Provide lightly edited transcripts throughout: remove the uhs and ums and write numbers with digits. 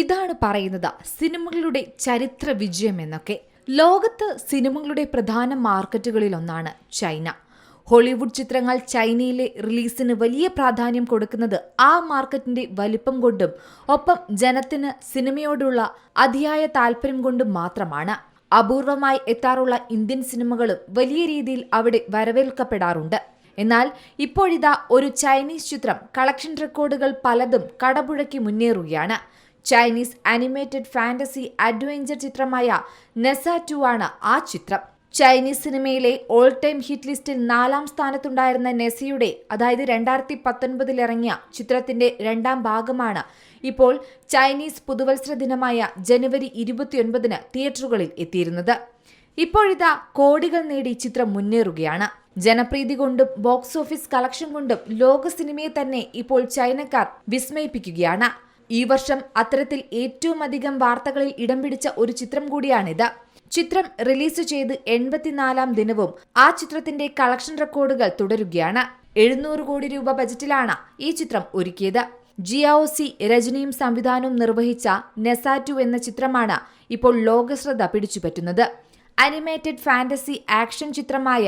ഇതാണ് പറയുന്നത് സിനിമകളുടെ ചരിത്ര വിജയം എന്നൊക്കെ. ലോകത്ത് സിനിമകളുടെ പ്രധാന മാർക്കറ്റുകളിലൊന്നാണ് ചൈന. ഹോളിവുഡ് ചിത്രങ്ങൾ ചൈനയിലെ റിലീസിന് വലിയ പ്രാധാന്യം കൊടുക്കുന്നത് ആ മാർക്കറ്റിന്റെ വലിപ്പം കൊണ്ടും ഒപ്പം ജനത്തിന് സിനിമയോടുള്ള അതിയായ താല്പര്യം കൊണ്ടും മാത്രമാണ്. അപൂർവമായി എത്താറുള്ള ഇന്ത്യൻ സിനിമകളും വലിയ രീതിയിൽ അവിടെ വരവേൽക്കപ്പെടാറുണ്ട്. എന്നാൽ ഇപ്പോഴിതാ ഒരു ചൈനീസ് ചിത്രം കളക്ഷൻ റെക്കോർഡുകൾ പലതും കടപുഴക്കി മുന്നേറുകയാണ്. ചൈനീസ് അനിമേറ്റഡ് ഫാന്റസി അഡ്വഞ്ചർ ചിത്രമായ നെസ 2 ആണ് ആ ചിത്രം. ചൈനീസ് സിനിമയിലെ ഓൾ ടൈം ഹിറ്റ് ലിസ്റ്റിൽ 4ാം സ്ഥാനത്തുണ്ടായിരുന്ന നെസയുടെ, അതായത് 2019 ഇറങ്ങിയ ചിത്രത്തിന്റെ 2ാം ഭാഗമാണ് ഇപ്പോൾ ചൈനീസ് പുതുവത്സര ദിനമായ ജനുവരി 29 തിയേറ്ററുകളിൽ എത്തിയിരുന്നത്. ഇപ്പോഴിതാ കോടികൾ നേടി ചിത്രം മുന്നേറുകയാണ്. ജനപ്രീതി കൊണ്ടും ബോക്സ് ഓഫീസ് കളക്ഷൻ കൊണ്ടും ലോക സിനിമയെ തന്നെ ഇപ്പോൾ ചൈനക്കാർ വിസ്മയിപ്പിക്കുകയാണ്. ഈ വർഷം അത്തരത്തിൽ ഏറ്റവും അധികം വാർത്തകളിൽ ഇടം പിടിച്ച ഒരു ചിത്രം കൂടിയാണിത്. ചിത്രം റിലീസ് ചെയ്ത് 84ാം ദിനവും ആ ചിത്രത്തിന്റെ കളക്ഷൻ റെക്കോർഡുകൾ തുടരുകയാണ്. 700 കോടി രൂപ ബജറ്റിലാണ് ഈ ചിത്രം ഒരുക്കിയത്. ജിയാഒസി രചനയും സംവിധാനവും നിർവഹിച്ച നെസ 2 എന്ന ചിത്രമാണ് ഇപ്പോൾ ലോകശ്രദ്ധ പിടിച്ചുപറ്റുന്നത്. അനിമേറ്റഡ് ഫാന്റസി ആക്ഷൻ ചിത്രമായ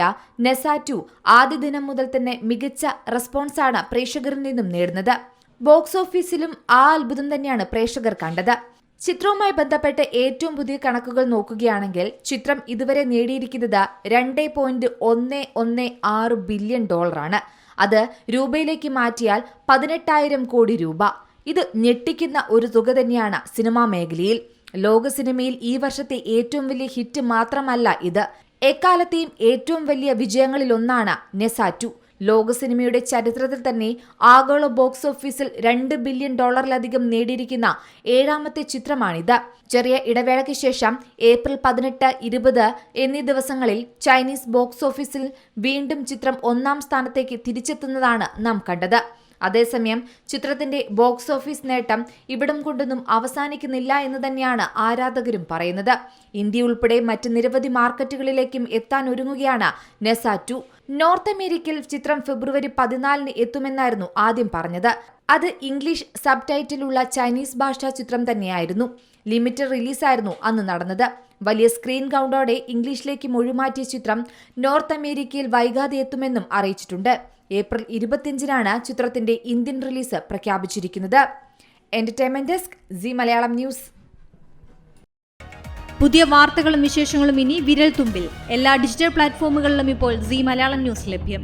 നെസ 2 ആദ്യ ദിനം മുതൽ തന്നെ മികച്ച റെസ്പോൺസാണ് പ്രേക്ഷകരിൽ നിന്നും നേടുന്നത്. ബോക്സ് ഓഫീസിലും ആ അത്ഭുതം തന്നെയാണ് പ്രേക്ഷകർ കണ്ടത്. ചിത്രവുമായി ബന്ധപ്പെട്ട് ഏറ്റവും പുതിയ കണക്കുകൾ നോക്കുകയാണെങ്കിൽ ചിത്രം ഇതുവരെ നേടിയിരിക്കുന്നത് $2.116 ബില്യൺ. അത് രൂപയിലേക്ക് മാറ്റിയാൽ 18,000 കോടി രൂപ. ഇത് ഞെട്ടിക്കുന്ന ഒരു തുക തന്നെയാണ് സിനിമാ മേഖലയിൽ. ലോക സിനിമയിൽ ഈ വർഷത്തെ ഏറ്റവും വലിയ ഹിറ്റ് മാത്രമല്ല ഇത്, എക്കാലത്തെയും ഏറ്റവും വലിയ വിജയങ്ങളിലൊന്നാണ് നെസ 2. ലോക സിനിമയുടെ ചരിത്രത്തിൽ തന്നെ ആഗോള ബോക്സ് ഓഫീസിൽ $2 ബില്യൺ നേടിയിരിക്കുന്ന 7ാമത്തെ ചിത്രമാണിത്. ചെറിയ ഇടവേളയ്ക്ക് ശേഷം ഏപ്രിൽ 18, 20 എന്നീ ദിവസങ്ങളിൽ ചൈനീസ് ബോക്സ് ഓഫീസിൽ വീണ്ടും ചിത്രം 1ാം സ്ഥാനത്തേക്ക് തിരിച്ചെത്തുന്നതാണ് നാം കണ്ടത്. അതേസമയം ചിത്രത്തിന്റെ ബോക്സ് ഓഫീസ് നേട്ടം ഇവിടം കൊണ്ടൊന്നും അവസാനിക്കുന്നില്ല എന്ന് തന്നെയാണ് ആരാധകരും പറയുന്നത്. ഇന്ത്യ ഉൾപ്പെടെ മറ്റ് നിരവധി മാർക്കറ്റുകളിലേക്കും എത്താൻ ഒരുങ്ങുകയാണ് നെസ 2. നോർത്ത് അമേരിക്കയിൽ ചിത്രം ഫെബ്രുവരി 14 എത്തുമെന്നായിരുന്നു ആദ്യം പറഞ്ഞത്. അത് ഇംഗ്ലീഷ് സബ് ടൈറ്റിലുള്ള ചൈനീസ് ഭാഷാ ചിത്രം തന്നെയായിരുന്നു. ലിമിറ്റഡ് റിലീസായിരുന്നു അന്ന് നടന്നത്. വലിയ സ്ക്രീൻ കൗണ്ടോടെ ഇംഗ്ലീഷിലേക്ക് മൊഴിമാറ്റിയ ചിത്രം നോർത്ത് അമേരിക്കയിൽ വൈകാതെ എത്തുമെന്നും അറിയിച്ചിട്ടുണ്ട്. ഏപ്രിൽ 25 ചിത്രത്തിന്റെ ഇന്ത്യൻ റിലീസ് പ്രഖ്യാപിച്ചിരിക്കുന്നത്. Entertainment desk, C Malayalam news. പുതിയ വാർത്തകളും വിശേഷങ്ങളും ഇനി വിരൽ തുമ്പിൽ. എല്ലാ ഡിജിറ്റൽ പ്ലാറ്റ്ഫോമുകളിലും ഇപ്പോൾ സി മലയാളം ന്യൂസ് ലഭ്യം.